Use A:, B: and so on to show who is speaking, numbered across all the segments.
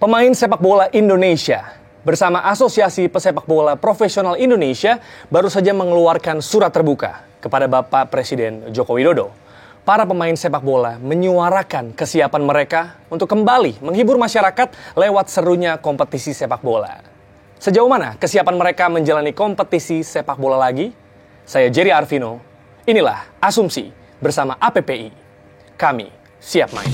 A: Pemain sepak bola Indonesia bersama Asosiasi Pesepak Bola Profesional Indonesia baru saja mengeluarkan surat terbuka kepada Bapak Presiden Joko Widodo. Para pemain sepak bola menyuarakan kesiapan mereka untuk kembali menghibur masyarakat lewat serunya kompetisi sepak bola. Sejauh mana kesiapan mereka menjalani kompetisi sepak bola lagi? Saya Jerry Arvino. Inilah Asumsi bersama APPI. Kami siap main.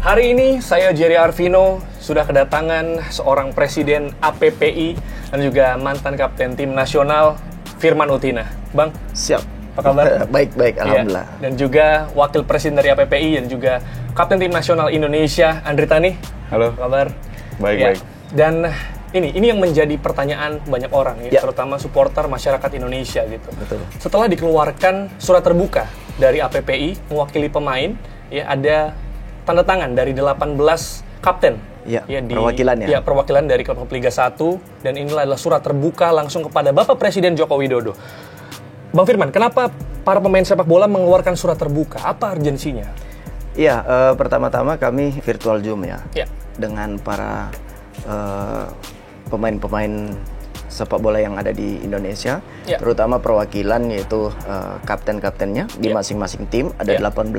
A: Hari ini saya Jerry Arvino sudah kedatangan seorang presiden APPI dan juga mantan kapten tim nasional Firman Utina. Bang,
B: siap.
A: Apa kabar?
B: Baik, alhamdulillah.
A: Ya, dan juga wakil presiden dari APPI dan juga kapten tim nasional Indonesia Andri Tani.
C: Halo.
A: Apa kabar?
C: Baik.
A: Dan ini yang menjadi pertanyaan banyak orang ya, terutama supporter masyarakat Indonesia gitu.
B: Betul.
A: Setelah dikeluarkan surat terbuka dari APPI mewakili pemain, ya ada tanda tangan dari 18 kapten di perwakilan dari klub Liga 1, dan inilah adalah surat terbuka langsung kepada Bapak Presiden Joko Widodo. Bang Firman, kenapa para pemain sepak bola mengeluarkan surat terbuka? Apa urgensinya?
B: Iya, pertama-tama kami virtual Zoom ya. Dengan para pemain-pemain sepak bola yang ada di Indonesia, terutama perwakilan yaitu kapten-kaptennya di masing-masing tim, ada 18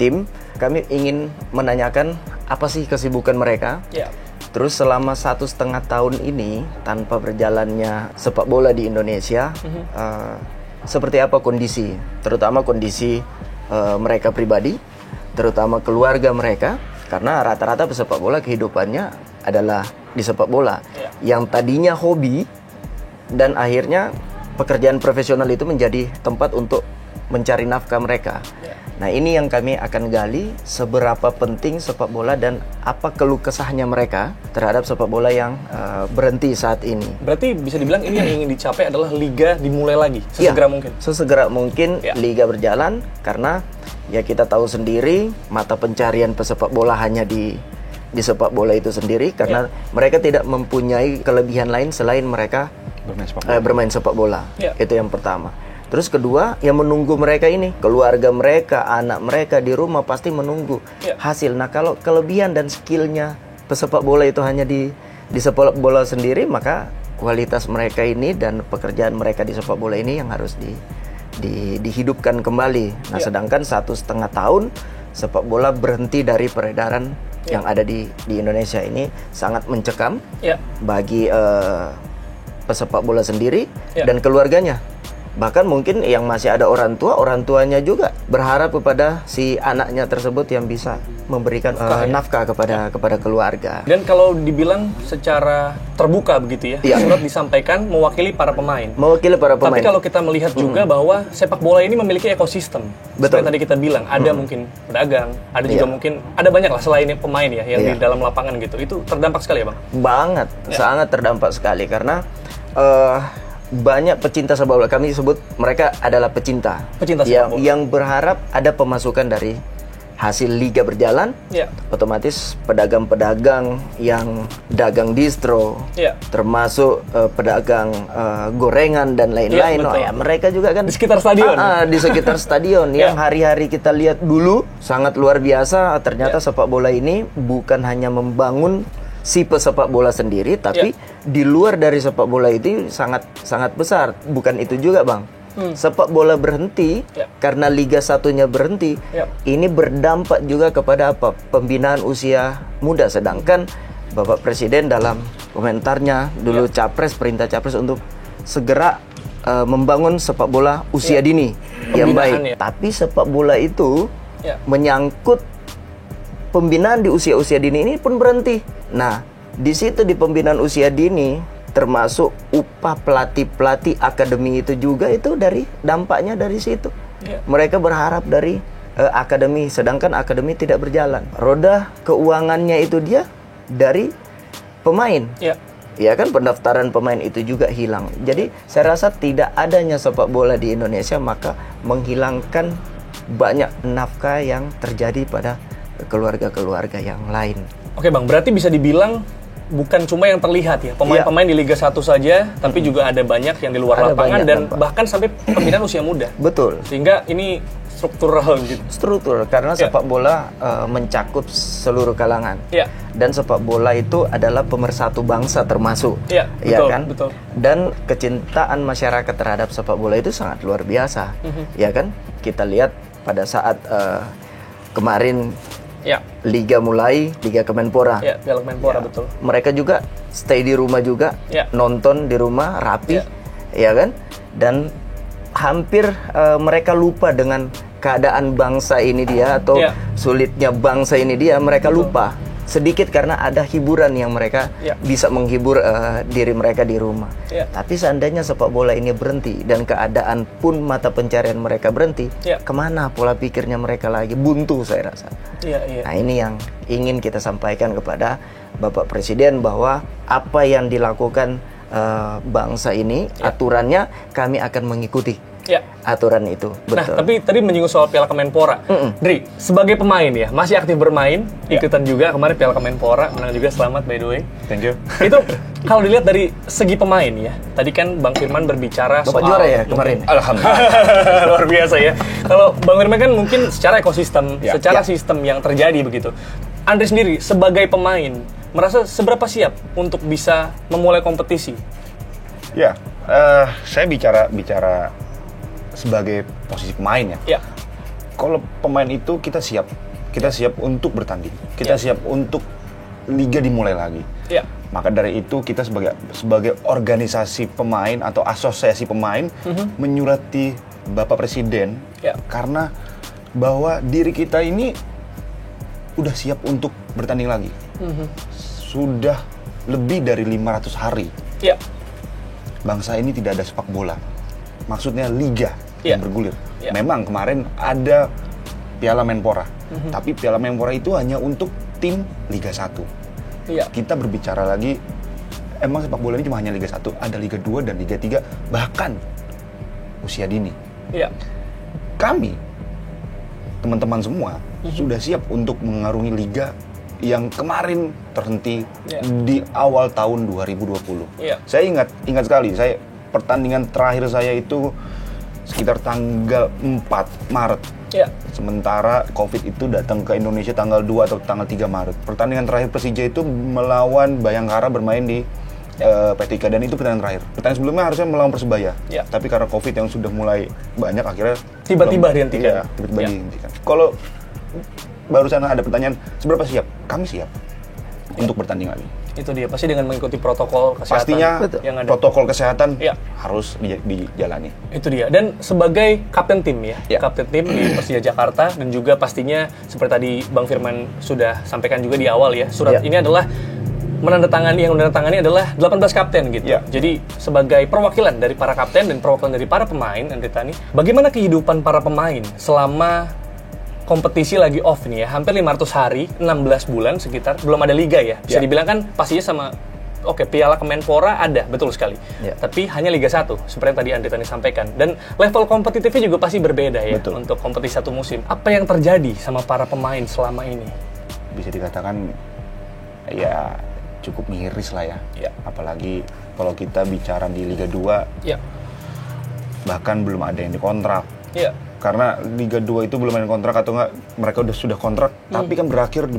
B: tim. Kami ingin menanyakan apa sih kesibukan mereka. Terus selama 1,5 tahun ini tanpa berjalannya sepak bola di Indonesia, seperti apa kondisi, terutama kondisi mereka pribadi, terutama keluarga mereka, karena rata-rata pesepak bola kehidupannya adalah di sepak bola, yang tadinya hobi dan akhirnya pekerjaan profesional itu menjadi tempat untuk mencari nafkah mereka. Nah, ini yang kami akan gali, seberapa penting sepak bola dan apa keluh kesahnya mereka terhadap sepak bola yang berhenti saat ini.
A: Berarti bisa dibilang ini yang ingin dicapai adalah liga dimulai lagi sesegera mungkin.
B: Sesegera mungkin liga berjalan, karena ya kita tahu sendiri mata pencarian pesepak bola hanya di sepak bola itu sendiri, karena mereka tidak mempunyai kelebihan lain selain mereka bermain sepak bola. Itu yang pertama. Terus kedua, yang menunggu mereka ini, keluarga mereka, anak mereka di rumah pasti menunggu hasil. Nah, kalau kelebihan dan skillnya pesepak bola itu hanya di sepak bola sendiri, maka kualitas mereka ini dan pekerjaan mereka di sepak bola ini yang harus dihidupkan kembali. Nah, sedangkan 1,5 tahun sepak bola berhenti dari peredaran yang ada di Indonesia ini sangat mencekam bagi pesepak bola sendiri dan keluarganya. Bahkan mungkin yang masih ada orang tuanya juga berharap kepada si anaknya tersebut yang bisa memberikan nafkah kepada keluarga.
A: Dan kalau dibilang secara terbuka begitu ya, surat disampaikan mewakili para pemain. Tapi kalau kita melihat juga bahwa sepak bola ini memiliki ekosistem. Seperti tadi kita bilang, ada mungkin pedagang, ada juga mungkin ada banyak lah selain pemain ya yang di dalam lapangan gitu. Itu terdampak sekali ya, Bang?
B: Banget, sangat terdampak sekali, karena banyak pecinta sepak bola, kami sebut mereka adalah pecinta yang berharap ada pemasukan dari hasil liga berjalan. Otomatis pedagang-pedagang yang dagang distro, termasuk pedagang gorengan dan lain-lain, mereka juga kan
A: di sekitar stadion.
B: Di sekitar stadion yang hari-hari kita lihat dulu sangat luar biasa. Ternyata sepak bola ini bukan hanya membangun si pesepak bola sendiri, tapi di luar dari sepak bola itu sangat besar. Bukan itu juga, Bang. Sepak bola berhenti karena Liga 1-nya berhenti. Ini berdampak juga kepada apa? Pembinaan usia muda. Sedangkan Bapak Presiden dalam komentarnya dulu perintah Capres untuk segera membangun sepak bola usia dini yang baik. Tapi sepak bola itu menyangkut pembinaan di usia-usia dini ini pun berhenti. Nah, di situ di pembinaan usia dini termasuk upah pelatih akademi itu juga, itu dari dampaknya dari situ. Mereka berharap dari akademi, sedangkan akademi tidak berjalan. Roda keuangannya itu dia dari pemain. Ya kan, pendaftaran pemain itu juga hilang. Jadi saya rasa tidak adanya sepak bola di Indonesia maka menghilangkan banyak nafkah yang terjadi pada keluarga-keluarga yang lain.
A: Oke Bang, berarti bisa dibilang bukan cuma yang terlihat ya, pemain-pemain di Liga 1 saja, tapi juga ada banyak yang di luar lapangan dan bahkan sampai pembinaan usia muda.
B: Betul.
A: Sehingga ini struktural gitu.
B: Struktur, karena sepak bola mencakup seluruh kalangan. Dan sepak bola itu adalah pemersatu bangsa termasuk.
A: Betul,
B: kan?
A: Betul.
B: Dan kecintaan masyarakat terhadap sepak bola itu sangat luar biasa. Ya kan? Kita lihat pada saat kemarin Liga mulai, Liga Kemenpora.
A: Piala Kemenpora, betul.
B: Mereka juga stay di rumah juga, nonton di rumah, rapi, ya kan? Dan hampir mereka lupa dengan keadaan bangsa ini dia atau sulitnya bangsa ini dia, mereka lupa sedikit karena ada hiburan yang mereka bisa menghibur diri mereka di rumah. Tapi seandainya sepak bola ini berhenti dan keadaan pun mata pencarian mereka berhenti, kemana pola pikirnya mereka lagi? Buntu saya rasa. Nah ini yang ingin kita sampaikan kepada Bapak Presiden, bahwa apa yang dilakukan bangsa ini, aturannya kami akan mengikuti. Aturan itu, betul.
A: Nah, tapi tadi menyinggung soal Piala Kemenpora. Dri, sebagai pemain ya, masih aktif bermain, ikutan juga kemarin Piala Kemenpora, menang juga, selamat by the way.
C: Thank you.
A: Itu kalau dilihat dari segi pemain ya, tadi kan Bang Firman berbicara
B: Bapak
A: soal
B: juara ya kemarin.
A: Alhamdulillah. Luar biasa ya. Kalau Bang Firman kan mungkin secara ekosistem, secara sistem yang terjadi begitu. Andre sendiri sebagai pemain merasa seberapa siap untuk bisa memulai kompetisi?
C: Ya, saya bicara sebagai posisi pemain ya. Kalau pemain itu kita siap untuk bertanding, kita siap untuk liga dimulai lagi. Maka dari itu kita sebagai organisasi pemain atau asosiasi pemain menyurati Bapak Presiden karena bahwa diri kita ini udah siap untuk bertanding lagi. Sudah lebih dari 500 hari. Bangsa ini tidak ada sepak bola. Maksudnya liga yang bergulir. Memang kemarin ada Piala Menpora, tapi Piala Menpora itu hanya untuk tim Liga 1. Kita berbicara lagi, emang sepak bola ini cuma hanya Liga 1, ada Liga 2 dan Liga 3, bahkan usia dini. Kami, teman-teman semua, sudah siap untuk mengarungi liga yang kemarin terhenti di awal tahun 2020. Saya ingat sekali, pertandingan terakhir saya itu sekitar tanggal 4 Maret. Sementara COVID itu datang ke Indonesia tanggal 2 atau tanggal 3 Maret. Pertandingan terakhir Persija itu melawan Bayangkara bermain di P3 dan itu pertandingan terakhir. Pertandingan sebelumnya harusnya melawan Persebaya. Tapi karena COVID yang sudah mulai banyak akhirnya
A: tiba-tiba dihentikan.
C: Tiba-tiba dihentikan. Kalau barusan ada pertanyaan, seberapa siap? Kami siap untuk bertanding lagi.
A: Itu dia, pasti dengan mengikuti protokol kesehatan.
C: Pastinya
A: yang ada.
C: Protokol kesehatan harus dijalani.
A: Itu dia. Dan sebagai kapten tim kapten tim di Persija Jakarta, dan juga pastinya seperti tadi Bang Firman sudah sampaikan juga di awal ya, surat ini adalah menandatangani adalah 18 kapten gitu. Jadi sebagai perwakilan dari para kapten dan perwakilan dari para pemain, Andre Tani, bagaimana kehidupan para pemain selama kompetisi lagi off nih ya, hampir 500 hari, 16 bulan sekitar, belum ada liga ya. Bisa dibilang kan pastinya sama, Piala Kemenpora ada, betul sekali. Tapi hanya Liga 1, seperti yang tadi Andre Tani sampaikan. Dan level kompetitifnya juga pasti berbeda ya, untuk kompetisi satu musim. Apa yang terjadi sama para pemain selama ini?
C: Bisa dikatakan, ya cukup miris lah ya. Apalagi kalau kita bicara di Liga 2, bahkan belum ada yang dikontrak. Karena Liga 2 itu belum ada kontrak atau enggak, mereka sudah kontrak, tapi kan berakhir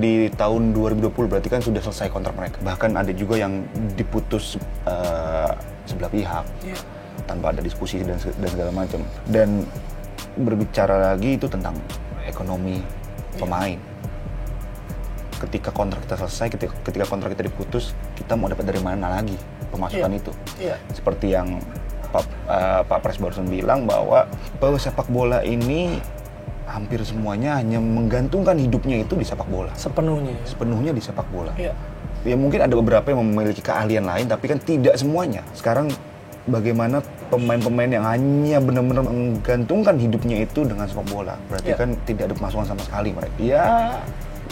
C: di tahun 2020, berarti kan sudah selesai kontrak mereka. Bahkan ada juga yang diputus sebelah pihak tanpa ada diskusi dan segala macam. Dan berbicara lagi itu tentang ekonomi pemain. Ketika kontrak kita selesai, ketika kontrak kita diputus, kita mau dapat dari mana lagi pemasukan itu? Seperti yang Pak Pres barusan bilang bahwa sepak bola ini hampir semuanya hanya menggantungkan hidupnya itu di sepak bola. Sepenuhnya di sepak bola. Ya mungkin ada beberapa yang memiliki keahlian lain, tapi kan tidak semuanya. Sekarang bagaimana pemain-pemain yang hanya benar-benar menggantungkan hidupnya itu dengan sepak bola? Berarti kan tidak ada pemasukan sama sekali mereka. Ya,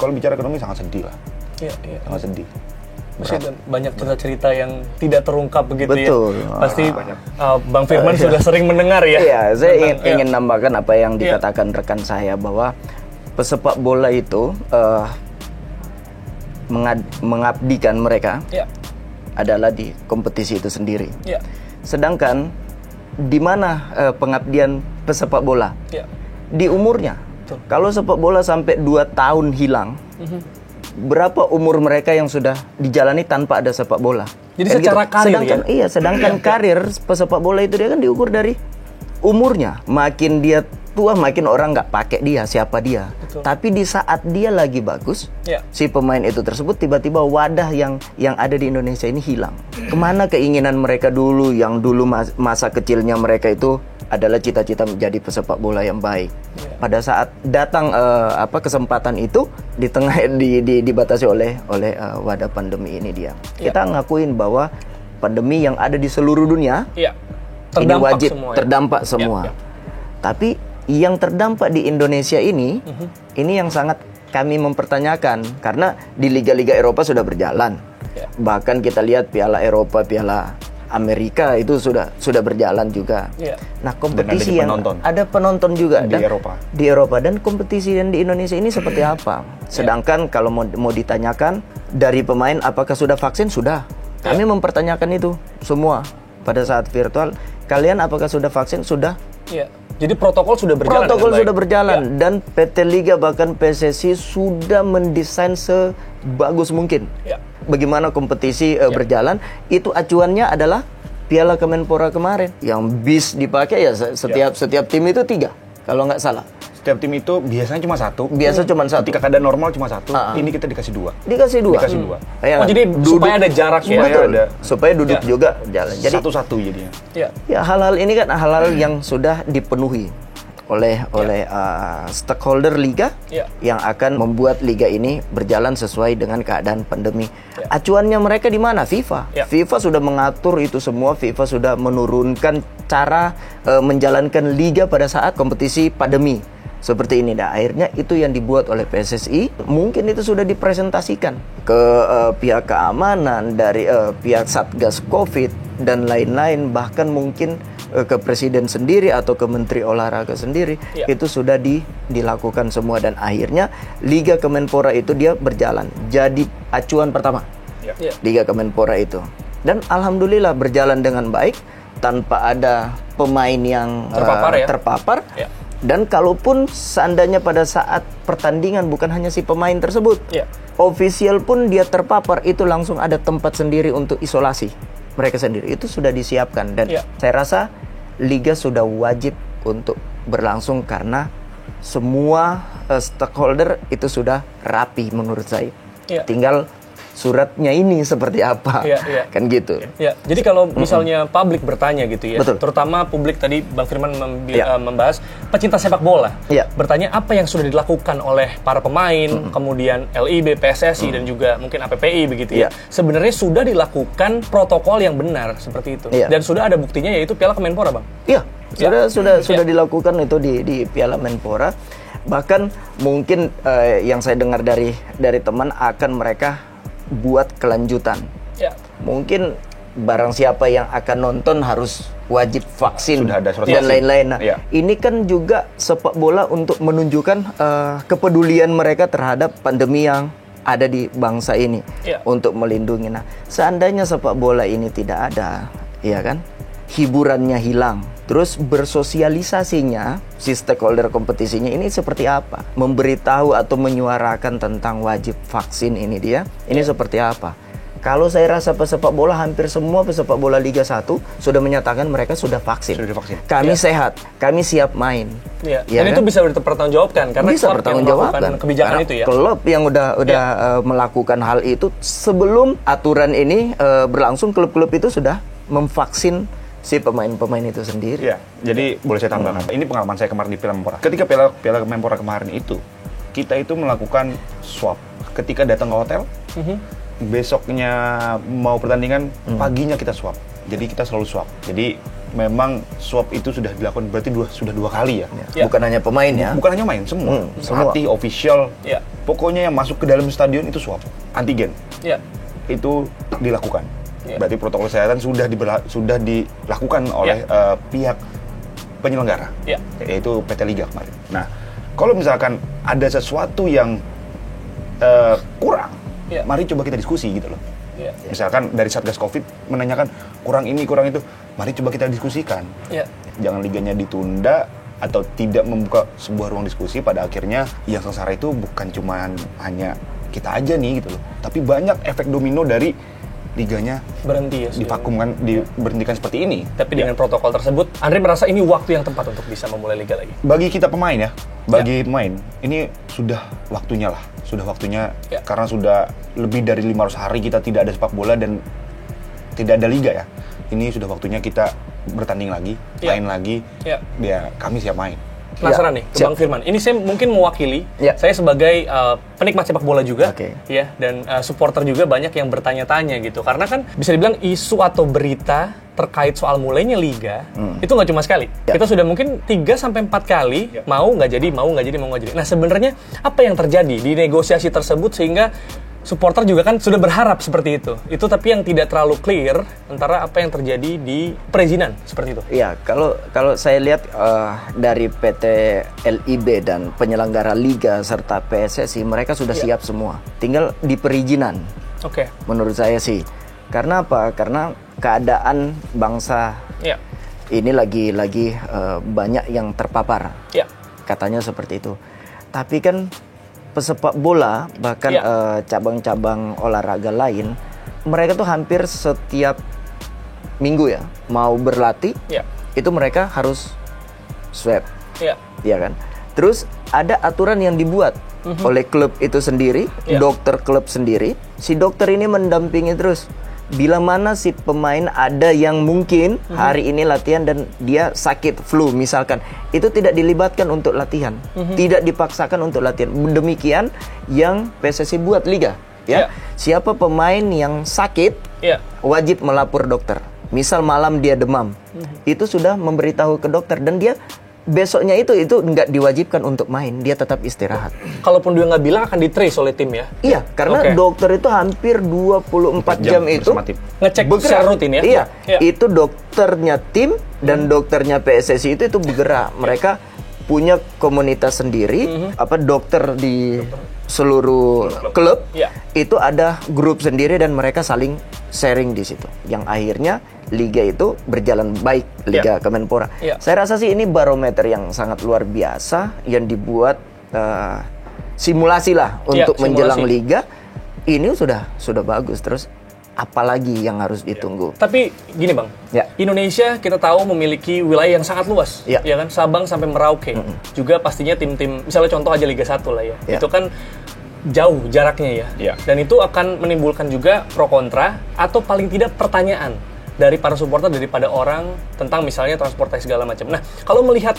C: kalau bicara ekonomi sangat sedih lah. Sangat sedih.
A: Banyak cerita-cerita yang tidak terungkap begitu.
B: Betul.
A: Ya. Pasti Bang Firman sudah sering mendengar ya.
B: Iya, saya ingin nambahkan apa yang dikatakan rekan saya, bahwa pesepak bola itu mengabdikan mereka adalah di kompetisi itu sendiri. Sedangkan di mana pengabdian pesepak bola? Di umurnya. Kalau sepak bola sampai 2 tahun hilang, berapa umur mereka yang sudah dijalani tanpa ada sepak bola?
A: Jadi secara karir
B: sedangkan karir pesepak bola itu dia kan diukur dari umurnya. Makin dia tua, makin orang nggak pakai dia, siapa dia. Tapi di saat dia lagi bagus, si pemain itu tersebut tiba-tiba wadah yang ada di Indonesia ini hilang. Kemana keinginan mereka dulu, yang dulu masa kecilnya mereka itu adalah cita-cita menjadi pesepak bola yang baik. Pada saat datang kesempatan itu di tengah dibatasi oleh wadah pandemi ini dia. Kita ngakuin bahwa pandemi yang ada di seluruh dunia ini wajib terdampak semua. Tapi yang terdampak di Indonesia ini yang sangat kami mempertanyakan, karena di liga-liga Eropa sudah berjalan. Bahkan kita lihat Piala Eropa, Piala Amerika itu sudah berjalan juga. Nah, kompetisi yang ada penonton juga di Eropa dan kompetisi yang di Indonesia ini seperti apa? Sedangkan kalau mau ditanyakan dari pemain apakah sudah vaksin? Sudah. Kami mempertanyakan itu semua pada saat virtual. Kalian apakah sudah vaksin? Sudah.
A: Jadi protokol sudah berjalan.
B: Sudah berjalan dan PT Liga bahkan PSSI sudah mendesain sebagus mungkin. Bagaimana kompetisi berjalan, itu acuannya adalah Piala Kemenpora kemarin. Yang bis dipakai ya setiap tim itu 3 kalau nggak salah.
C: Setiap tim itu biasanya cuma 1.
B: Biasa cuma 1.
C: Ketika keadaan normal cuma 1. Ini kita dikasih 2.
B: Dikasih 2.
A: Oh, jadi supaya ada jarak
B: supaya duduk juga jalan. Jadi
C: satu-satu jadinya.
B: Ya, hal-hal ini kan hal-hal yang sudah dipenuhi oleh stakeholder liga yang akan membuat liga ini berjalan sesuai dengan keadaan pandemi. Acuannya mereka di mana? FIFA. FIFA sudah mengatur itu semua. FIFA sudah menurunkan cara menjalankan liga pada saat kompetisi pandemi seperti ini. Nah, akhirnya itu yang dibuat oleh PSSI. Mungkin itu sudah dipresentasikan ke pihak keamanan, dari pihak Satgas Covid dan lain-lain, bahkan mungkin ke presiden sendiri atau ke menteri olahraga sendiri. Itu sudah dilakukan semua dan akhirnya Liga Kemenpora itu dia berjalan jadi acuan pertama. Liga Kemenpora itu, dan alhamdulillah berjalan dengan baik tanpa ada pemain yang terpapar. Dan kalaupun seandainya pada saat pertandingan bukan hanya si pemain tersebut, ofisial pun dia terpapar, itu langsung ada tempat sendiri untuk isolasi mereka sendiri. Itu sudah disiapkan dan saya rasa liga sudah wajib untuk berlangsung karena semua stakeholder itu sudah rapi menurut saya. Tinggal suratnya ini seperti apa, kan gitu.
A: Jadi kalau misalnya publik bertanya gitu ya, terutama publik tadi Bang Firman membahas pecinta sepak bola, bertanya apa yang sudah dilakukan oleh para pemain, kemudian LIB, PSSI dan juga mungkin APPI begitu ya. Sebenarnya sudah dilakukan protokol yang benar seperti itu, dan sudah ada buktinya yaitu Piala Kemenpora, Bang.
B: Sudah dilakukan itu di Piala Menpora. Bahkan mungkin yang saya dengar dari teman akan mereka buat kelanjutan. Mungkin barang siapa yang akan nonton harus wajib vaksin dan lain-lain. Nah, ini kan juga sepak bola untuk menunjukkan kepedulian mereka terhadap pandemi yang ada di bangsa ini, untuk melindungi. Nah, seandainya sepak bola ini tidak ada, ya kan, hiburannya hilang, terus bersosialisasinya si stakeholder kompetisinya ini seperti apa, memberitahu atau menyuarakan tentang wajib vaksin ini seperti apa. Kalau saya rasa pesepak bola, hampir semua pesepak bola Liga 1 sudah menyatakan mereka sudah vaksin. Kami sehat, kami siap main.
A: Dan kan? Itu bisa dipertanggungjawabkan karena
B: bisa bertanggungjawabkan
A: kebijakan itu ya.
B: Klub yang udah melakukan hal itu sebelum aturan ini berlangsung, klub-klub itu sudah memvaksin si pemain-pemain itu sendiri.
C: Jadi boleh saya tambahkan. Ini pengalaman saya kemarin di Piala Menpora. Ketika Piala Menpora kemarin itu, kita itu melakukan swab. Ketika datang ke hotel, besoknya mau pertandingan, paginya kita swab. Jadi kita selalu swab. Jadi memang swab itu sudah dilakukan berarti sudah 2 kali ya.
B: Bukan hanya pemain ya.
C: Bukan hanya main, semua. Pelatih, official. Pokoknya yang masuk ke dalam stadion itu swab, antigen. Itu dilakukan. Berarti protokol kesehatan sudah dilakukan oleh pihak penyelenggara, yaitu PT Liga kemarin. Nah, Kalau misalkan ada sesuatu yang kurang, mari coba kita diskusi gitu loh. Misalkan dari Satgas Covid menanyakan kurang ini, kurang itu, mari coba kita diskusikan. Jangan liganya ditunda atau tidak membuka sebuah ruang diskusi. Pada akhirnya yang sengsara itu bukan cuma hanya kita aja nih gitu loh, tapi banyak efek domino dari liganya
A: berhenti ya,
C: divakumkan, diberhentikan seperti ini.
A: Tapi dengan protokol tersebut, Andre merasa ini waktu yang tepat untuk bisa memulai liga lagi.
C: Bagi kita pemain ya, bagi pemain ini sudah waktunya lah, karena sudah lebih dari 500 hari kita tidak ada sepak bola dan tidak ada liga ya. Ini sudah waktunya kita bertanding lagi, main lagi. Ya kami siap main.
A: Penasaran nih ke Bang Firman. Ini saya mungkin mewakili. Saya sebagai penikmat sepak bola juga, ya, dan supporter juga banyak yang bertanya-tanya gitu. Karena kan bisa dibilang isu atau berita terkait soal mulainya liga itu nggak cuma sekali. Kita sudah mungkin 3-4 kali mau nggak jadi. Nah sebenarnya apa yang terjadi di negosiasi tersebut sehingga supporter juga kan sudah berharap seperti itu. Itu tapi yang tidak terlalu clear antara apa yang terjadi di perizinan seperti itu.
B: Iya, kalau saya lihat dari PT LIB dan penyelenggara liga serta PSSI mereka sudah siap semua. Tinggal di perizinan. Menurut saya sih. Karena apa? Karena keadaan bangsa ini lagi banyak yang terpapar. Katanya seperti itu. Tapi kan pesepak bola bahkan cabang-cabang olahraga lain mereka tuh hampir setiap minggu ya mau berlatih itu mereka harus swab ya kan. Terus ada aturan yang dibuat oleh klub itu sendiri, dokter klub sendiri. Si dokter ini mendampingi terus bila mana si pemain ada yang mungkin hari ini latihan dan dia sakit flu misalkan, itu tidak dilibatkan untuk latihan, tidak dipaksakan untuk latihan. Demikian yang PSSI buat liga ya. Siapa pemain yang sakit wajib melapor dokter. Misal malam dia demam, itu sudah memberitahu ke dokter dan dia besoknya itu nggak diwajibkan untuk main, dia tetap istirahat.
A: Kalaupun dia nggak bilang akan di-trace oleh tim ya?
B: Iya, karena dokter itu hampir 24 jam itu
A: ngecek secara rutin ya?
B: Iya, itu dokternya tim dan dokternya PSSI itu bergerak. Mereka punya komunitas sendiri, dokter di seluruh klub, itu ada grup sendiri dan mereka saling sharing di situ. Yang akhirnya liga itu berjalan baik, Liga Kemenpora. Saya rasa sih ini barometer yang sangat luar biasa yang dibuat simulasi lah untuk menjelang liga. Ini sudah bagus. Terus apalagi yang harus ditunggu?
A: Tapi gini Bang, Indonesia kita tahu memiliki wilayah yang sangat luas, ya kan, Sabang sampai Merauke. Juga pastinya tim-tim, misalnya contoh aja Liga 1 lah ya. Itu kan jauh jaraknya ya. Dan itu akan menimbulkan juga pro kontra atau paling tidak pertanyaan dari para supporter daripada orang tentang misalnya transportasi segala macam. Nah, kalau melihat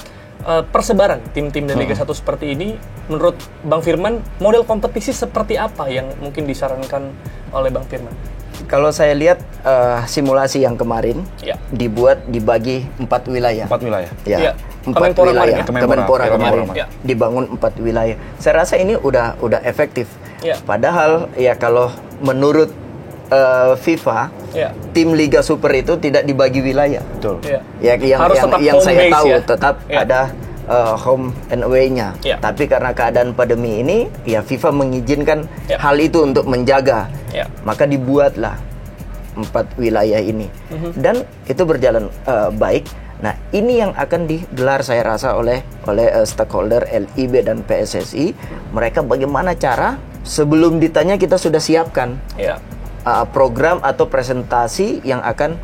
A: persebaran tim-tim dari Liga 1 seperti ini, menurut Bang Firman, model kompetisi seperti apa yang mungkin disarankan oleh Bang Firman?
B: Kalau saya lihat simulasi yang kemarin dibuat dibagi 4 wilayah.
C: 4 wilayah.
B: Ya. 4 wilayah. Kemenpora kemarin dibangun 4 wilayah. Saya rasa ini udah efektif. Padahal ya kalau menurut FIFA, tim Liga Super itu tidak dibagi wilayah.
C: Betul.
B: Yang saya tahu tetap ada home and away-nya. Tapi karena keadaan pandemi ini, ya FIFA mengizinkan hal itu untuk menjaga. Maka dibuatlah 4 wilayah ini. Dan itu berjalan baik. Nah, ini yang akan digelar saya rasa oleh stakeholder LIB dan PSSI. Mereka bagaimana cara sebelum ditanya kita sudah siapkan program atau presentasi yang akan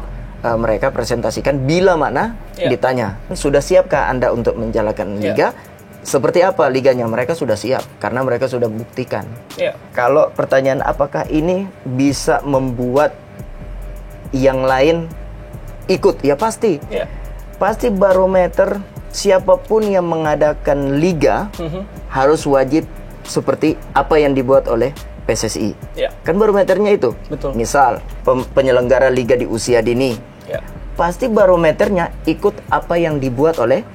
B: mereka presentasikan bila mana ditanya. Sudah siapkah Anda untuk menjalankan liga? Seperti apa liganya? Mereka sudah siap karena mereka sudah buktikan. Kalau pertanyaan apakah ini bisa membuat yang lain ikut? Ya pasti. Pasti barometer siapapun yang mengadakan liga harus wajib seperti apa yang dibuat oleh PSSI. Kan barometernya itu.
A: Betul.
B: Misal penyelenggara liga di usia dini. Pasti barometernya ikut apa yang dibuat oleh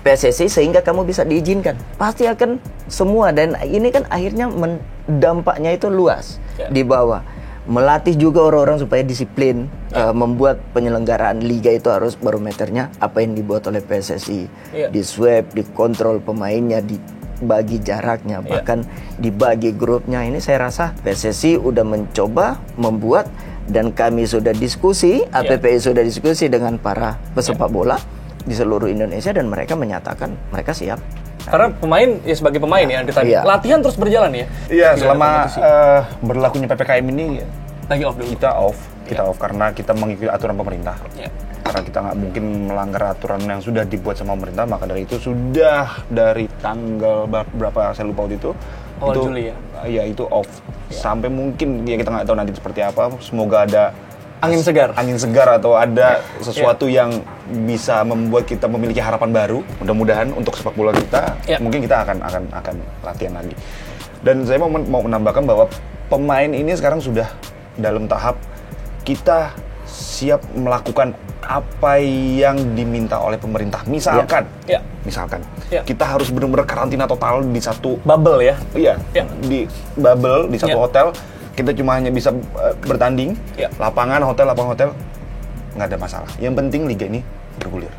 B: PSSI sehingga kamu bisa diizinkan. Pasti akan semua, dan ini kan akhirnya dampaknya itu luas di bawah. melatih juga orang-orang supaya disiplin, membuat penyelenggaraan liga itu harus barometernya apa yang dibuat oleh PSSI, di swab, dikontrol pemainnya, dibagi jaraknya, bahkan dibagi grupnya. Ini saya rasa PSSI udah mencoba membuat, dan kami sudah diskusi, APPI sudah diskusi dengan para pesepak bola di seluruh Indonesia, dan mereka menyatakan mereka siap.
A: Karena pemain ya sebagai pemain ya, latihan terus berjalan ya.
C: Iya, selama berlakunya PPKM ini
A: lagi off dulu.
C: Kita off karena kita mengikuti aturan pemerintah. Karena kita nggak mungkin melanggar aturan yang sudah dibuat sama pemerintah, maka dari itu sudah dari tanggal berapa saya lupa waktu itu.
A: Awal Juli ya.
C: Iya, itu off. Sampai mungkin ya kita nggak tahu nanti seperti apa. Semoga ada angin segar atau ada sesuatu yang bisa membuat kita memiliki harapan baru. Mudah-mudahan untuk sepak bola kita mungkin kita akan latihan lagi. Dan saya mau menambahkan bahwa pemain ini sekarang sudah dalam tahap kita siap melakukan apa yang diminta oleh pemerintah. Misalkan kita harus benar-benar karantina total di satu
A: bubble ya.
C: Di bubble di satu hotel. Kita cuma hanya bisa bertanding, lapangan hotel, nggak ada masalah. Yang penting liga ini bergulir.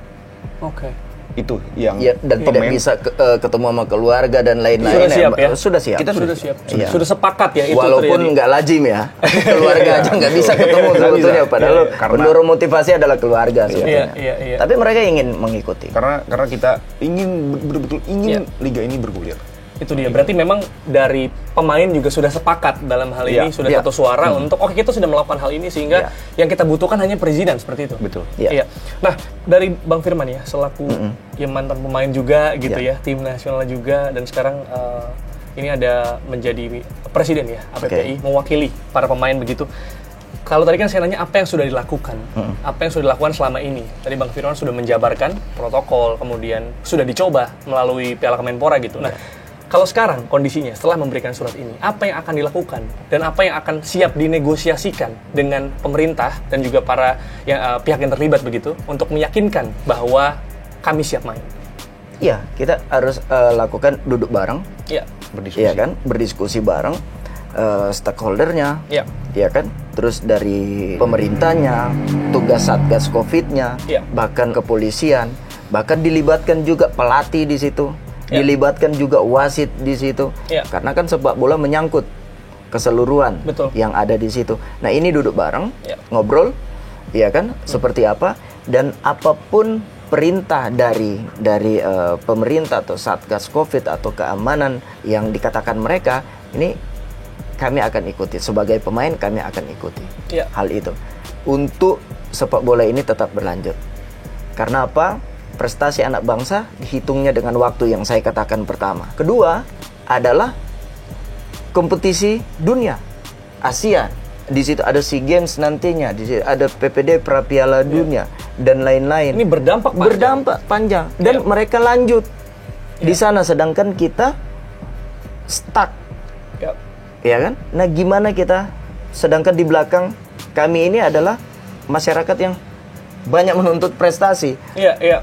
A: Oke.
C: Itu yang
B: dan tidak bisa ketemu sama keluarga dan lain-lain.
A: Sudah siap ya?
B: Sudah siap.
A: Kita sudah siap. Sudah sepakat ya itu.
B: Walaupun nggak lazim ya, keluarga aja nggak bisa ketemu sebetulnya. Padahal pendorong motivasi adalah keluarga sebetulnya. Tapi mereka ingin mengikuti.
C: Karena kita ingin betul-betul ingin liga ini bergulir.
A: Itu dia, berarti memang dari pemain juga sudah sepakat dalam hal ini, sudah satu suara untuk kita sudah melakukan hal ini, sehingga yang kita butuhkan hanya perizinan seperti itu.
C: Betul.
A: Iya. Nah, dari Bang Firman ya, selaku yang mantan pemain juga gitu ya, tim nasional juga, dan sekarang ini ada menjadi presiden ya, APPI, mewakili para pemain begitu. Kalau tadi kan saya nanya apa yang sudah dilakukan, apa yang sudah dilakukan selama ini. Tadi Bang Firman sudah menjabarkan protokol, kemudian sudah dicoba melalui Piala Kemenpora gitu. Nah, kalau sekarang kondisinya setelah memberikan surat ini, apa yang akan dilakukan dan apa yang akan siap dinegosiasikan dengan pemerintah dan juga para pihak yang terlibat begitu untuk meyakinkan bahwa kami siap main?
B: Iya, kita harus lakukan duduk bareng, berdiskusi bareng, stakeholdernya, ya kan, terus dari pemerintahnya, tugas satgas COVID-nya, bahkan kepolisian, bahkan dilibatkan juga pelatih di situ. Dilibatkan juga wasit di situ, karena kan sepak bola menyangkut keseluruhan yang ada di situ. Nah, ini duduk bareng, ngobrol, ya kan, seperti apa, dan apapun perintah dari pemerintah atau satgas COVID atau keamanan yang dikatakan mereka, ini kami akan ikuti. Sebagai pemain kami akan ikuti hal itu untuk sepak bola ini tetap berlanjut. Karena apa? Prestasi anak bangsa dihitungnya dengan waktu yang saya katakan pertama. Kedua adalah kompetisi dunia, Asia. Di situ ada SEA Games nantinya, di situ ada PPD Pra Piala Dunia dan lain-lain.
A: Ini berdampak
B: panjang dan mereka lanjut di sana, sedangkan kita stuck. Ya kan? Nah, gimana kita? Sedangkan di belakang kami ini adalah masyarakat yang banyak menuntut prestasi.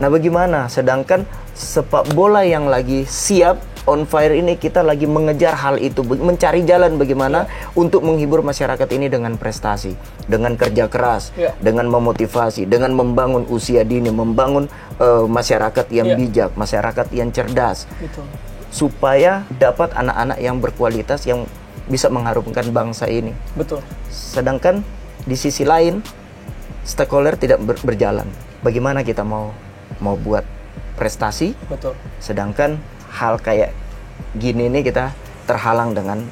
B: Nah, bagaimana? Sedangkan sepak bola yang lagi siap, on fire ini, kita lagi mengejar hal itu, mencari jalan bagaimana untuk menghibur masyarakat ini dengan prestasi, dengan kerja keras, dengan memotivasi, dengan membangun usia dini, membangun masyarakat yang bijak, masyarakat yang cerdas, supaya dapat anak-anak yang berkualitas yang bisa mengharumkan bangsa ini. Sedangkan di sisi lain, stakeholder tidak berjalan. Bagaimana kita mau buat prestasi? Sedangkan hal kayak gini nih kita terhalang dengan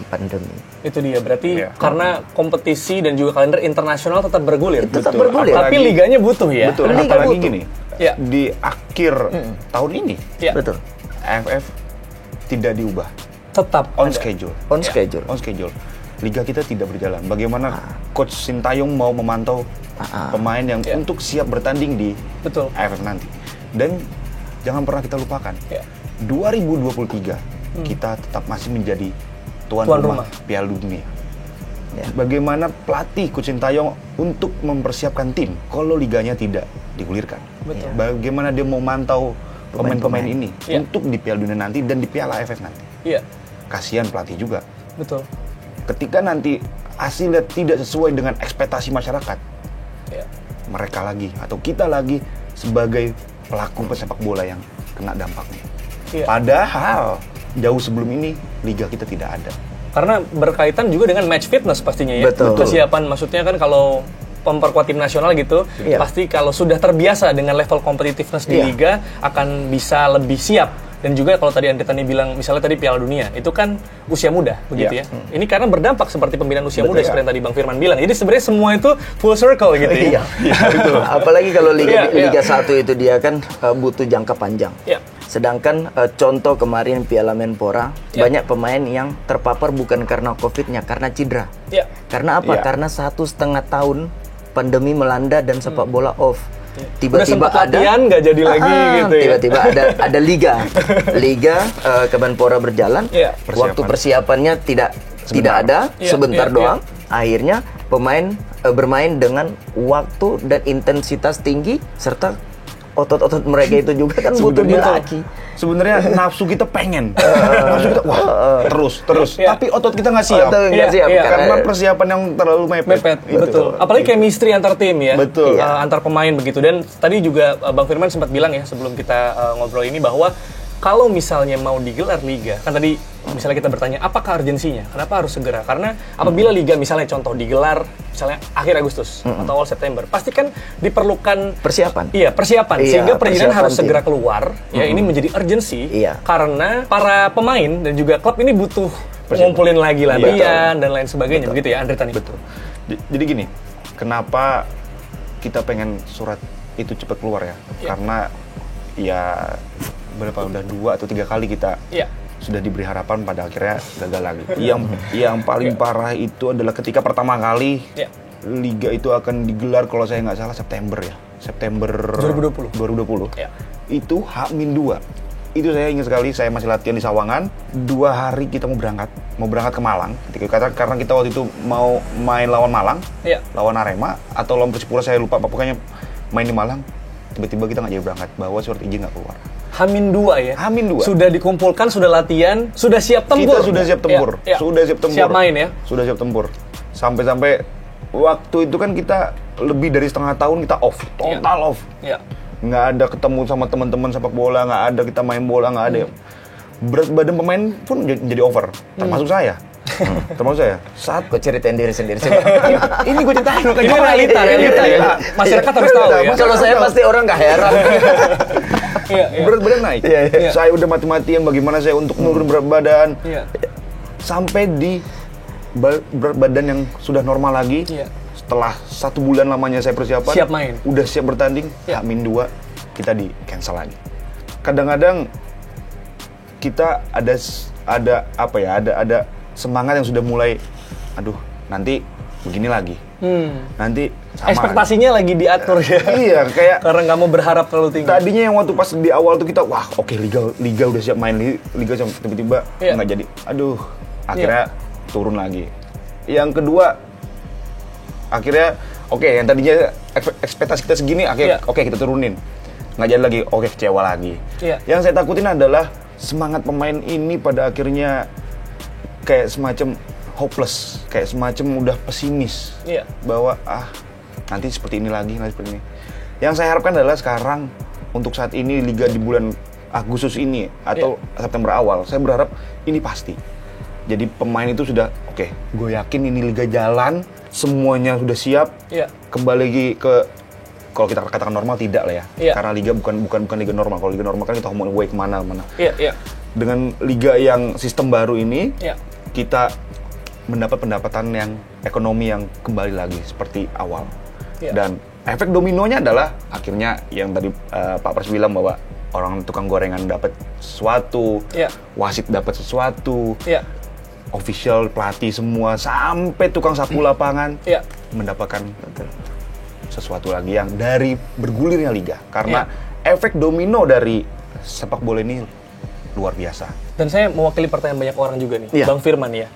B: pandemi.
A: Itu dia, berarti karena kompetisi dan juga kalender internasional tetap bergulir.
B: Bergulir.
A: Tapi liganya butuh ya.
C: Apalagi gini. Di akhir tahun ini. AFF tidak diubah.
A: Tetap
C: on schedule.
B: On
C: schedule. Liga kita tidak berjalan. Bagaimana Coach Sintayong mau memantau pemain yang untuk siap bertanding di AFF nanti. Dan jangan pernah kita lupakan, 2023 kita tetap masih menjadi tuan rumah Piala Dunia. Bagaimana pelatih Coach Sintayong untuk mempersiapkan tim kalau liganya tidak digulirkan? Bagaimana dia mau mantau pemain-pemain ini untuk di Piala Dunia nanti dan di Piala AFF nanti? Kasihan pelatih juga.
A: Betul.
C: Ketika nanti hasilnya tidak sesuai dengan ekspektasi masyarakat, mereka lagi atau kita lagi sebagai pelaku pesepak bola yang kena dampaknya. Padahal jauh sebelum ini liga kita tidak ada.
A: Karena berkaitan juga dengan match fitness pastinya ya.
B: Betul.
A: Kesiapan maksudnya kan kalau memperkuat tim nasional gitu, pasti kalau sudah terbiasa dengan level competitiveness di liga akan bisa lebih siap. Dan juga kalau tadi Andri Tani bilang misalnya tadi Piala Dunia itu kan usia muda begitu ya. Ini karena berdampak seperti pembinaan usia muda seperti yang tadi Bang Firman bilang. Jadi sebenarnya semua itu full circle gitu ya.
B: Betul. Apalagi kalau Liga 1 itu dia kan butuh jangka panjang. Sedangkan contoh kemarin Piala Menpora banyak pemain yang terpapar bukan karena Covid-nya, karena cedera. Karena apa? Karena 1,5 tahun pandemi melanda dan sepak bola off. Tiba-tiba ada
A: latihan nggak jadi lagi gitu ya.
B: Tiba-tiba ada liga Kemenpora berjalan, waktu persiapannya tidak ada, sebentar doang. Akhirnya pemain bermain dengan waktu dan intensitas tinggi serta otot-otot mereka itu juga kan butuh dilatih.
C: Sebenarnya nafsu kita pengen, nafsu kita terus, tapi otot kita nggak siap. Karena persiapan yang terlalu mepet.
A: Betul. Apalagi chemistry antar tim ya, antar pemain begitu. Dan tadi juga Bang Firman sempat bilang ya sebelum kita ngobrol ini bahwa kalau misalnya mau digelar liga, kan tadi misalnya kita bertanya apakah urgensinya, kenapa harus segera? Karena apabila liga misalnya contoh digelar misalnya akhir Agustus atau awal September, pasti kan diperlukan persiapan. Sehingga perizinan harus segera keluar. Ya ini menjadi urgensi karena para pemain dan juga klub ini butuh ngumpulin lagi latihan dan lain sebagainya. Begitu ya Andri Tani.
C: Betul. Jadi gini, kenapa kita pengen surat itu cepat keluar ya? Karena ya udah 2 atau 3 kali kita sudah diberi harapan pada akhirnya gagal lagi. Yang paling parah itu adalah ketika pertama kali liga itu akan digelar kalau saya nggak salah September 2020. Itu H-2. Itu saya ingat sekali, saya masih latihan di Sawangan. 2 hari kita mau berangkat ke Malang. Karena kita waktu itu mau main lawan Malang, lawan Arema atau lawan Persipura, saya lupa. Pokoknya main di Malang. Tiba-tiba kita nggak jadi berangkat, bahwa surat izin nggak keluar.
A: H-2 ya?
C: H-2.
A: Sudah dikumpulkan, sudah latihan, sudah siap tempur.
C: Kita sudah siap tempur. Sudah siap tempur.
A: Siap main ya?
C: Sudah siap tempur. Sampai waktu itu kan kita lebih dari setengah tahun kita off. Total off. Nggak ada ketemu sama teman-teman sepak bola, nggak ada kita main bola, nggak ada. Berat badan pemain pun jadi over. Termasuk saya. Saat
B: gue ceritain diri sendiri sih.
C: Ini gue ceritain.
A: Ini realita ya. Masyarakat harus tahu ya.
B: Kalau saya pasti orang nggak heran.
C: Berat badan naik. Saya udah mati-matian bagaimana saya untuk menurun berat badan. Sampai di berat badan yang sudah normal lagi. Setelah 1 bulan lamanya saya persiapan.
A: Siap main.
C: Udah siap bertanding. H-2 kita di cancel lagi. Kadang-kadang kita ada semangat yang sudah mulai, nanti begini lagi, nanti sama.
A: Ekspektasinya lagi diatur ya.
C: Iya, kayak
A: karena nggak mau berharap terlalu tinggi.
C: Tadinya yang waktu pas di awal tuh kita, liga udah siap main, liga tiba-tiba nggak jadi. Akhirnya turun lagi. Yang kedua, akhirnya yang tadinya ekspektasi kita segini, akhirnya kita turunin, nggak jadi lagi, kecewa lagi. Yang saya takutin adalah semangat pemain ini pada akhirnya kayak semacam hopeless, kayak semacam udah pesimis, bahwa nanti seperti ini lagi, seperti ini. Yang saya harapkan adalah sekarang untuk saat ini liga di bulan Agustus ini atau September awal, saya berharap ini pasti. Jadi pemain itu sudah gue yakin ini liga jalan, semuanya sudah siap. Kembali lagi ke, kalau kita katakan normal tidak lah ya, karena liga bukan liga normal. Kalau liga normal kan kita mau away kemana. Dengan liga yang sistem baru ini, kita mendapat pendapatan yang ekonomi yang kembali lagi seperti awal. Dan efek dominonya adalah akhirnya yang tadi Pak Pres bilang bahwa orang tukang gorengan dapat sesuatu, wasit dapat sesuatu, official, pelatih semua, sampai tukang sapu lapangan mendapatkan sesuatu lagi yang dari bergulirnya liga. Karena efek domino dari sepak bola ini luar biasa.
A: Dan saya mewakili pertanyaan banyak orang juga nih, Bang Firman ya.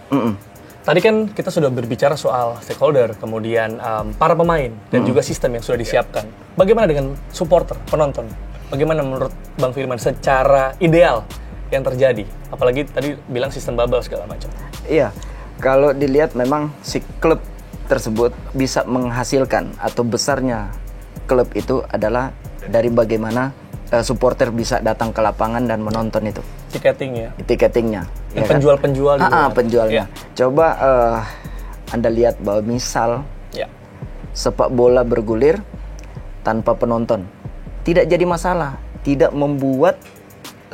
A: Tadi kan kita sudah berbicara soal stakeholder, kemudian para pemain, dan juga sistem yang sudah disiapkan. Bagaimana dengan supporter, penonton? Bagaimana menurut Bang Firman secara ideal yang terjadi? Apalagi tadi bilang sistem bubble segala macam.
B: Iya, Kalau dilihat memang si klub tersebut bisa menghasilkan atau besarnya klub itu adalah dari bagaimana supporter bisa datang ke lapangan dan menonton itu. Tiketingnya.
A: Ya kan? Penjual-penjual juga.
B: Penjualnya. Coba Anda lihat bahwa misal sepak bola bergulir tanpa penonton, tidak jadi masalah, tidak membuat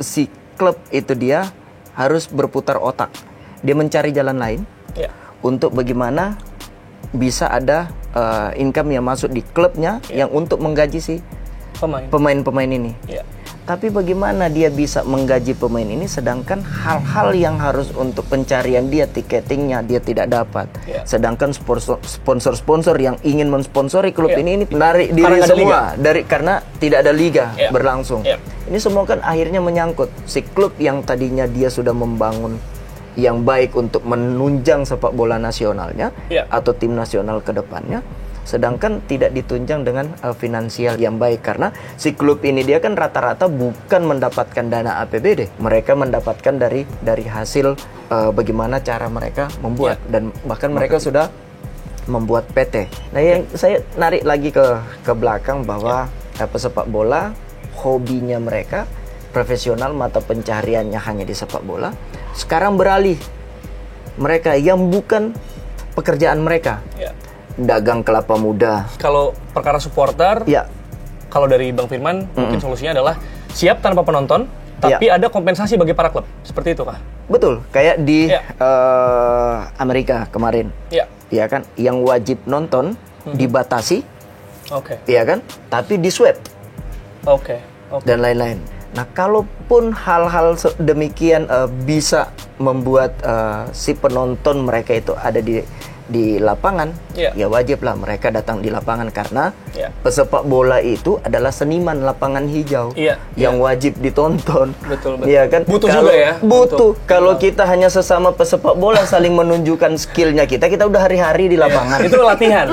B: si klub itu dia harus berputar otak. Dia mencari jalan lain untuk bagaimana bisa ada income yang masuk di klubnya yang untuk menggaji si pemain-pemain ini. Tapi bagaimana dia bisa menggaji pemain ini sedangkan hal-hal yang harus untuk pencarian dia, tiketingnya dia tidak dapat. Sedangkan sponsor-sponsor yang ingin mensponsori klub ini menarik diri semua karena tidak ada liga berlangsung. Ini semua kan akhirnya menyangkut si klub yang tadinya dia sudah membangun yang baik untuk menunjang sepak bola nasionalnya atau tim nasional ke depannya. Sedangkan tidak ditunjang dengan finansial yang baik karena si klub ini dia kan rata-rata bukan mendapatkan dana APBD, mereka mendapatkan dari hasil bagaimana cara mereka membuat dan bahkan mereka sudah membuat PT. Nah yang saya narik lagi ke belakang bahwa pesepak bola hobinya mereka profesional, mata pencahariannya hanya di sepak bola, sekarang beralih mereka yang bukan pekerjaan mereka. Dagang kelapa muda.
A: Kalau perkara supporter, kalau dari Bang Firman, mungkin solusinya adalah siap tanpa penonton, tapi ada kompensasi bagi para klub. Seperti itu kah?
B: Betul, kayak di Amerika kemarin. Iya kan, yang wajib nonton dibatasi. Iya kan, tapi di swab. Dan lain-lain. Nah, kalaupun hal-hal demikian bisa membuat si penonton mereka itu ada di lapangan, ya wajiblah mereka datang di lapangan karena pesepak bola itu adalah seniman lapangan hijau yang wajib ditonton.
A: Betul.
B: Ya kan?
A: Butuh juga ya.
B: Butuh. Kalau kita hanya sesama pesepak bola saling menunjukkan skillnya kita udah hari-hari di lapangan.
A: Itu latihan.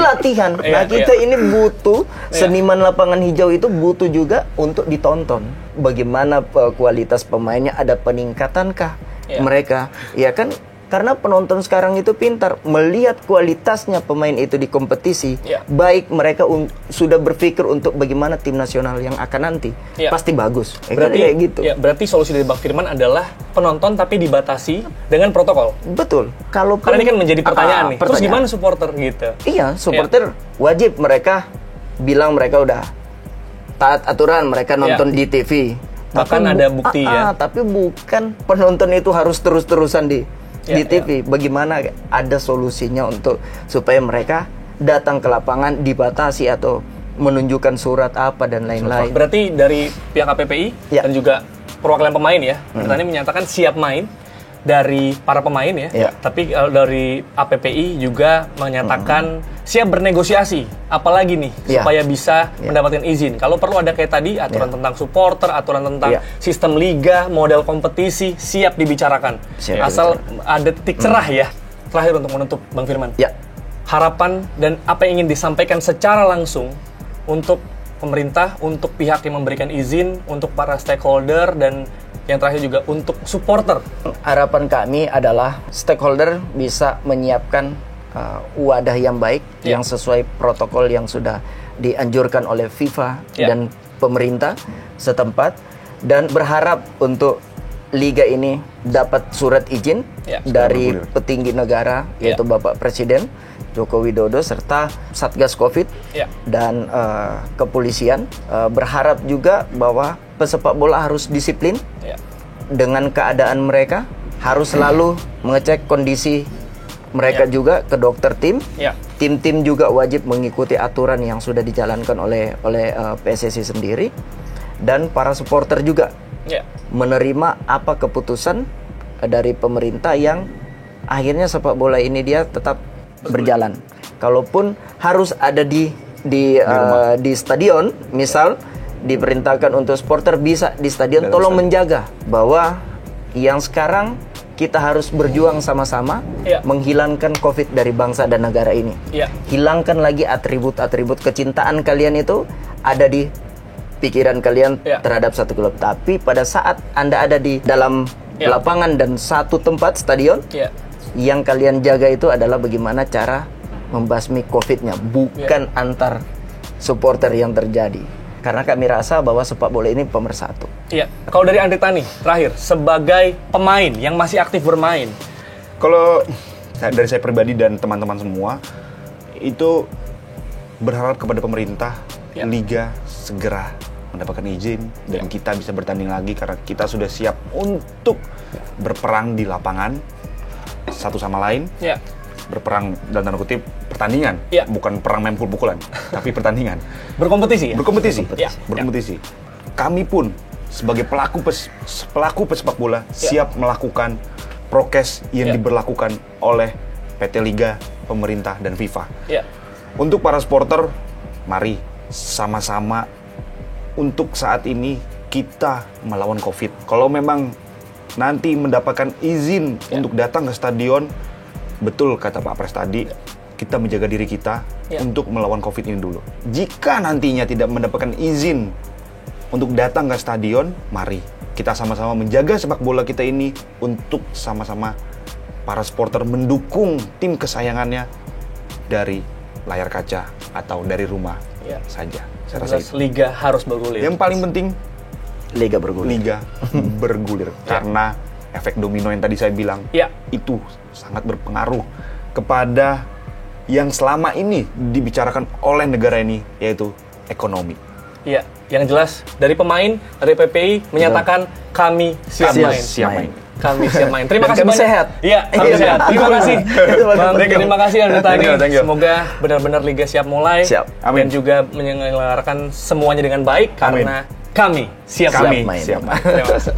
B: Nah, kita ini butuh seniman lapangan hijau itu butuh juga untuk ditonton. Bagaimana kualitas pemainnya, ada peningkatankah mereka? Ya kan? Karena penonton sekarang itu pintar melihat kualitasnya pemain itu di kompetisi. Baik mereka sudah berpikir untuk bagaimana tim nasional yang akan nanti pasti bagus.
A: Berarti
B: kayak gitu.
A: Berarti solusi dari Bang Firman adalah penonton tapi dibatasi dengan protokol.
B: Betul. Karena
A: ini kan menjadi pertanyaan nih. Terus gimana supporter gitu?
B: Iya, supporter wajib mereka bilang mereka udah taat aturan, mereka nonton di TV.
A: Bahkan ada bukti
B: tapi bukan penonton itu harus terus-terusan di TV. Bagaimana ada solusinya untuk supaya mereka datang ke lapangan dibatasi atau menunjukkan surat apa dan lain-lain.
A: Berarti dari pihak KPPI dan juga perwakilan pemain katanya menyatakan siap main dari para pemain tapi dari APPI juga menyatakan siap bernegosiasi apalagi nih supaya bisa mendapatkan izin. Kalau perlu ada kayak tadi aturan tentang supporter, aturan tentang sistem liga, model kompetisi siap dibicarakan. Asal ada titik cerah Terakhir untuk menutup Bang Firman. Harapan dan apa yang ingin disampaikan secara langsung untuk pemerintah, untuk pihak yang memberikan izin, untuk para stakeholder dan yang terakhir juga untuk supporter.
B: Harapan kami adalah stakeholder bisa menyiapkan wadah yang baik yang sesuai protokol yang sudah dianjurkan oleh FIFA dan pemerintah setempat, dan berharap untuk liga ini dapat surat izin dari petinggi negara yaitu Bapak Presiden Joko Widodo serta Satgas Covid dan kepolisian. Berharap juga bahwa pesepak bola harus disiplin dengan keadaan mereka, harus selalu mengecek kondisi mereka juga ke dokter tim. Tim-tim juga wajib mengikuti aturan yang sudah dijalankan oleh PSSI sendiri, dan para supporter juga menerima apa keputusan dari pemerintah yang akhirnya sepak bola ini dia tetap berjalan. Kalaupun harus ada di stadion, misal diperintahkan untuk supporter bisa di stadion, tolong menjaga bahwa yang sekarang kita harus berjuang sama-sama menghilangkan COVID dari bangsa dan negara ini. Hilangkan lagi atribut-atribut kecintaan kalian itu ada di pikiran kalian terhadap satu klub. Tapi pada saat Anda ada di dalam lapangan dan satu tempat stadion, Yang kalian jaga itu adalah bagaimana cara membasmi COVID-nya, bukan antar supporter yang terjadi. Karena kami rasa bahwa sepak bola ini pemersatu.
A: Iya. Kalau dari Andre Tani, terakhir, sebagai pemain yang masih aktif bermain.
C: Kalau dari saya pribadi dan teman-teman semua, itu berharap kepada pemerintah, Liga segera mendapatkan izin dan kita bisa bertanding lagi karena kita sudah siap untuk berperang di lapangan satu sama lain. Berperang dalam tanda kutip pertandingan, bukan perang main pukul-pukulan, tapi pertandingan.
A: Berkompetisi ya?
C: Berkompetisi. Kami pun sebagai pelaku pesepak bola siap melakukan prokes yang diberlakukan oleh PT Liga, pemerintah, dan FIFA. Untuk para supporter, mari sama-sama untuk saat ini kita melawan COVID. Kalau memang nanti mendapatkan izin untuk datang ke stadion, betul kata Pak Pres tadi, kita menjaga diri kita untuk melawan COVID ini dulu. Jika nantinya tidak mendapatkan izin untuk datang ke stadion, mari kita sama-sama menjaga sepak bola kita ini untuk sama-sama para supporter mendukung tim kesayangannya dari layar kaca atau dari rumah saja. Saya rasa itu.
A: Liga harus bergulir.
C: Yang paling penting,
B: Liga bergulir.
C: Karena efek domino yang tadi saya bilang, itu sangat berpengaruh kepada yang selama ini dibicarakan oleh negara ini, yaitu ekonomi.
A: Iya, yang jelas dari pemain, dari PPI menyatakan kami siap main. Kami siap main. Terima kasih
B: banyak.
A: Sehat. Iya, kami sehat. Terima kasih. Bang, terima kasih Andre Tani. Semoga benar-benar Liga siap mulai. Dan juga menyelenggarakan semuanya dengan baik karena kami siap main.
C: Terima kasih.